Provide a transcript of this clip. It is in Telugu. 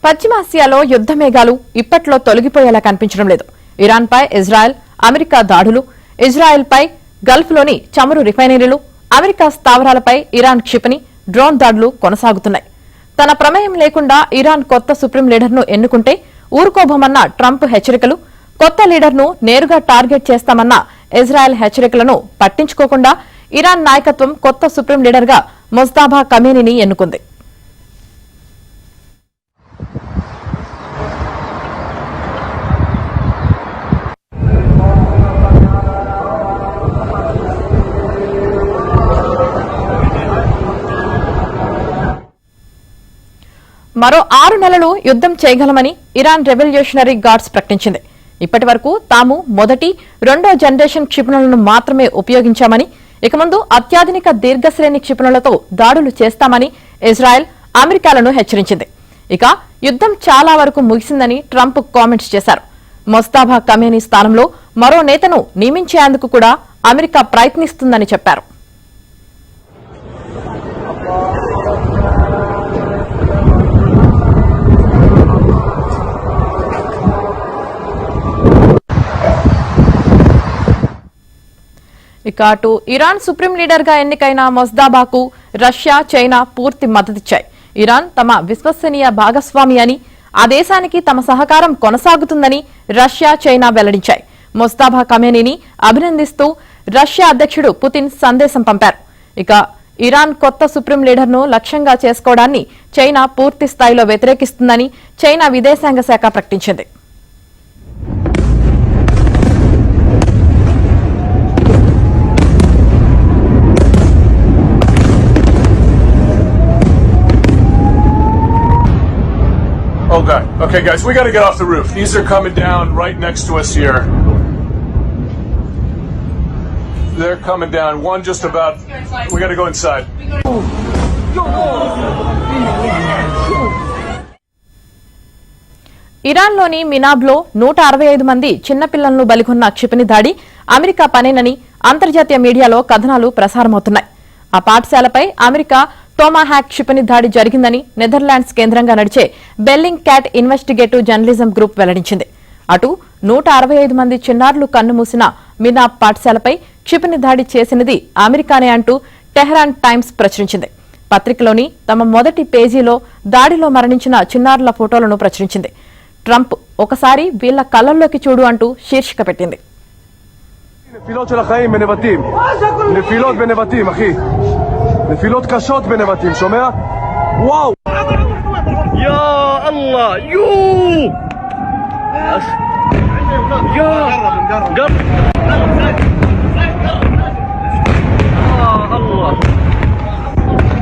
పశ్చిమాసియాలో యుద్ధ మేఘాలు ఇప్పట్లో తొలగిపోయేలా కనిపించడం లేదు. ఇరాన్పై ఇజ్రాయెల్, అమెరికా దాడులు, ఇజ్రాయెల్పై గల్ఫ్లోని చమురు రిఫైనరీలు, అమెరికా స్థావరాలపై ఇరాన్ క్షిపణి, డ్రోన్ దాడులు కొనసాగుతున్నాయి. తన ప్రమేయం లేకుండా ఇరాన్ కొత్త సుప్రీం లీడర్ను ఎన్నుకుంటే ఊరుకోబోమన్న ట్రంప్ హెచ్చరికలు, కొత్త లీడర్ను నేరుగా టార్గెట్ చేస్తామన్న ఇజ్రాయెల్ హెచ్చరికలను పట్టించుకోకుండా ఇరాన్ నాయకత్వం కొత్త సుప్రీం లీడర్గా ముజ్తబా ఖమేనీని ఎన్నుకుంది. మరో 6 నెలలు యుద్ధం చేయగలమని ఇరాన్ రెవల్యూషనరీ గార్డ్స్ ప్రకటించింది. ఇప్పటి వరకు తాము మొదటి, రెండో జనరేషన్ క్షిపణులను మాత్రమే ఉపయోగించామని, ఇక ముందు అత్యాధునిక దీర్ఘశ్రేణి క్షిపణులతో దాడులు చేస్తామని ఇజ్రాయెల్, అమెరికాలను హెచ్చరించింది. ఇక యుద్ధం చాలా వరకు ముగిసిందని ట్రంప్ కామెంట్స్ చేశారు. ముజ్తబా ఖమేనీ స్థానంలో మరో నేతను నియమించేందుకు కూడా అమెరికా ప్రయత్నిస్తుందని చెప్పారు. ఇక అటు ఇరాన్ సుప్రీం లీడర్ గా ఎన్నికైన ముజ్తబాకు రష్యా, చైనా పూర్తి మద్దతిచ్చాయి. ఇరాన్ తమ విశ్వసనీయ భాగస్వామి అని, ఆ దేశానికి తమ సహకారం కొనసాగుతుందని రష్యా, చైనా వెల్లడించాయి. ముజ్తబా ఖమేనీని అభినందిస్తూ రష్యా అధ్యక్షుడు పుతిన్ సందేశం పంపారు. ఇక ఇరాన్ కొత్త సుప్రీం లీడర్ను లక్ష్యంగా చేసుకోవడాన్ని చైనా పూర్తి స్థాయిలో వ్యతిరేకిస్తుందని చైనా విదేశాంగ శాఖ ప్రకటించింది. Okay, guys, we got to get off the roof. These are coming down right next to us here. They're coming down. One just about. We got to go inside. ఇరాన్లోని మినాబ్లో 165 మంది చిన్నపిల్లలను బలిగొన్న క్షిపణి దాడి అమెరికా పనేనని అంతర్జాతీయ మీడియాలో కథనాలు ప్రసారమవుతున్నాయి. ఆ పాఠశాలపై అమెరికా టోమాహాక్ క్షిపణి దాడి జరిగిందని నెదర్లాండ్స్ కేంద్రంగా నడిచే బెల్లింగ్ క్యాట్ ఇన్వెస్టిగేటివ్ జర్నలిజం గ్రూప్ వెల్లడించింది. అటు 165 మంది చిన్నారులు కన్నుమూసిన మినాబ్ పాఠశాలపై క్షిపణి దాడి చేసినది అమెరికానే అంటూ టెహ్రాన్ టైమ్స్ ప్రచురించింది. పత్రికలోని తమ మొదటి పేజీలో దాడిలో మరణించిన చిన్నారుల ఫోటోలను ప్రచురించింది. ట్రంప్ ఒకసారి వీళ్ల కళ్లల్లోకి చూడు అంటూ శీర్షిక పెట్టింది. נפילות קשות בנבטים, שומע? וואו! יא אללה, יו! יא!